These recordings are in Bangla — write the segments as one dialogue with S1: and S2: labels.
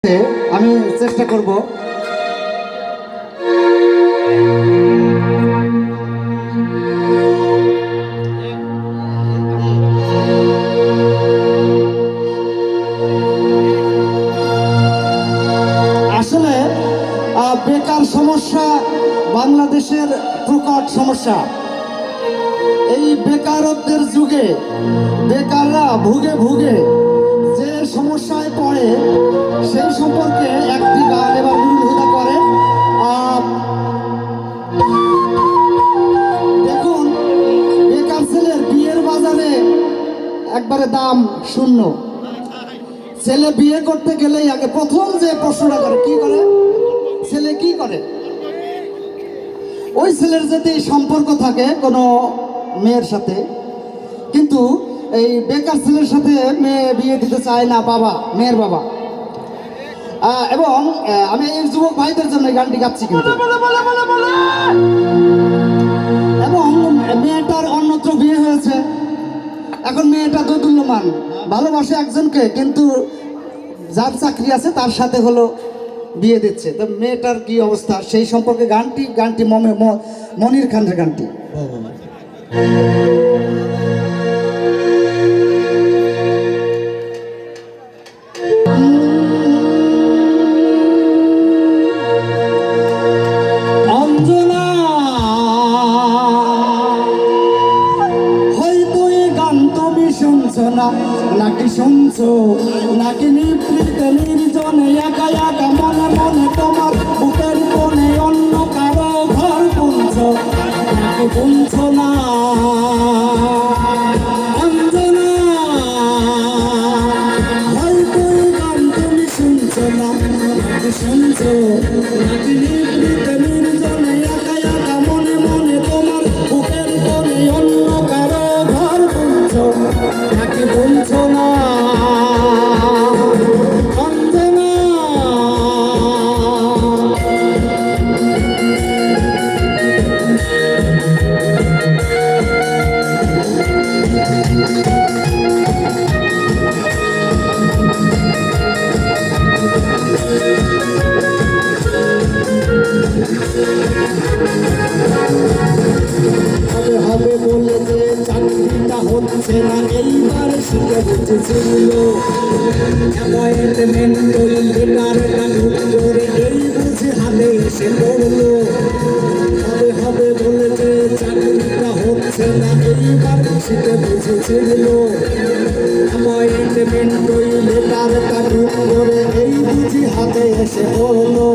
S1: আমি চেষ্টা করব। আসলে বেকার সমস্যা বাংলাদেশের প্রকট সমস্যা। এই বেকারত্বের যুগে বেকাররা ভুগে ভুগে যে সমস্যায় পড়ে সেই সম্পর্কে একটি গান এবার নুরুল হুদা করে। দেখুন, বেকার ছেলের বিয়ের বাজারে একবারে দাম শূন্য। ছেলে বিয়ে করতে গেলেই আগে প্রথম যে প্রশ্নটা করে, কি করে ছেলে, কি করে? ওই ছেলের যদি সম্পর্ক থাকে কোনো মেয়ের সাথে, কিন্তু এই বেকার ছেলের সাথে মেয়ে বিয়ে দিতে চায় না বাবা, মেয়ের বাবা। এবং আমি এই যুবক ভাইদের জন্য এই গানটি গাচ্ছি কিন্তু। এবং মেয়েটার অন্যত্র বিয়ে হয়েছে, এখন মেয়েটা দোদুল্যমান, ভালোবাসে একজনকে, কিন্তু যার চাকরি আছে তার সাথে হলো বিয়ে দিচ্ছে। তো মেয়েটার কি অবস্থা সেই সম্পর্কে গানটি মনির খানের গানটি। অঞ্জনা, হয়তো এই গান তুমি শুনছো না, নাকি শুনছো, নাকি নিভৃত নির্জনে একা একা মনে মনে তোমার বুকের কোণে অন্য কারো ঘর বুনছো, নাকি বুনছো না? অঞ্জনা, হয়তো এই গান তুমি শুনছো না, নাকি শুনছো, নাকি নিভৃত নির্জনে একা একা মনে মনে তোমার বুকের কোণে অন্য কারো ঘর বুনছো, নাকি বুনছো না? হবে বলে যে চাকরিটা হচ্ছে না, এইবার শিখে বুঝেছিল অ্যাপয়েন্টমেন্ট ওই বেকারটা হুট করে এই বুঝে হাতে এসে পড়লো। হবে বলে যে চাকরিটা হচ্ছে না, এইবার শিখে বুঝেছিল অ্যাপয়েন্টমেন্ট ওই বেকারটা হুট করে এই বুঝি হাতে এসে পড়লো।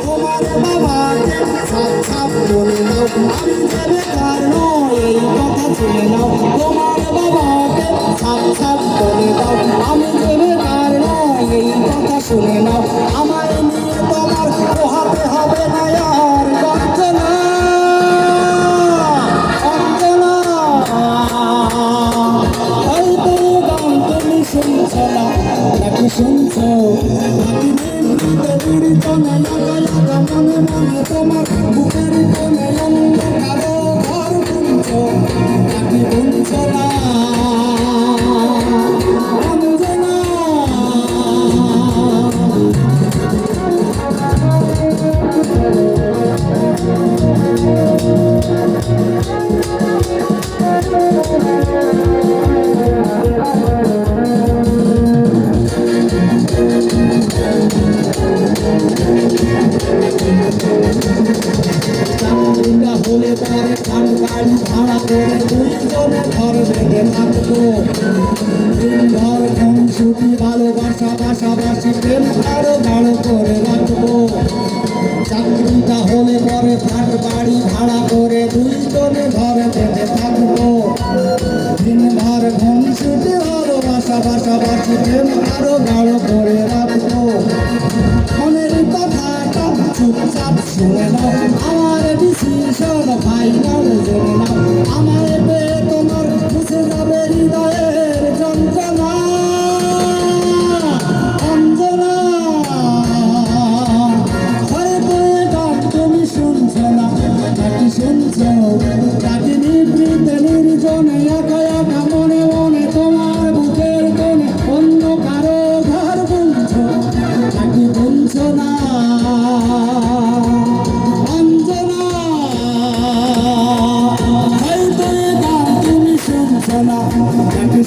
S1: তোমার বাবাকে ছাপ ছাপ বলে দাও, আমি যে বেকার নয় এই কথা শুনে নাও। তোমার বাবাকে ছাপ ছাপ বলে দাও, আমি যে বেকার নয় এই কথা শুনে নাও। আমায় নিয়ে তোমার পোহাতে হবে না আর গঞ্জনা। অঞ্জনা, হয়তো গান তুমি শুনছো না, নাকি শুনছো, নাকি নিভৃত নির্জনে একা একা মনে মনে তোমার বুকের কোণে অন্য কারো ঘর বুনছো, নাকি বুনছো না? অঞ্জনা, চাকরিটা হলে পরে খান বাড়ি ভাড়া করে দুইজনে ঘর ভেঙে থাকবো। দিনভর ঘুম ছুটি ভালোবাসা পাশাপাশি প্রেম আরো গাঢ় করে রাখবো। চাকরিটা হলে পরে খান বাড়ি ভাড়া করে দুইজনে ঘর ভেঙে থাকবো। দিনভর ঘুম ছুটি ভালোবাসা পাশাপাশি প্রেম আরো গাঢ় করে রাখবো। মনের কথাটা চুপচাপ শুনে নাও, আমার ডিসিশন ফাইনাল জেনে নাও। আমার পেয়ে তোমার বুঝে যাবে হৃদয়ের যন্ত্রণা। অঞ্জনা, হয়তো এ গান তুমি শুনছো না, নাকি শুনছো, নাকি নিভৃত নির্জনে একা একা মনে মনে তোমার বুকের কোণে অন্য কারো ঘর বুনছো,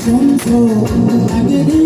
S1: শুনছো আগেরই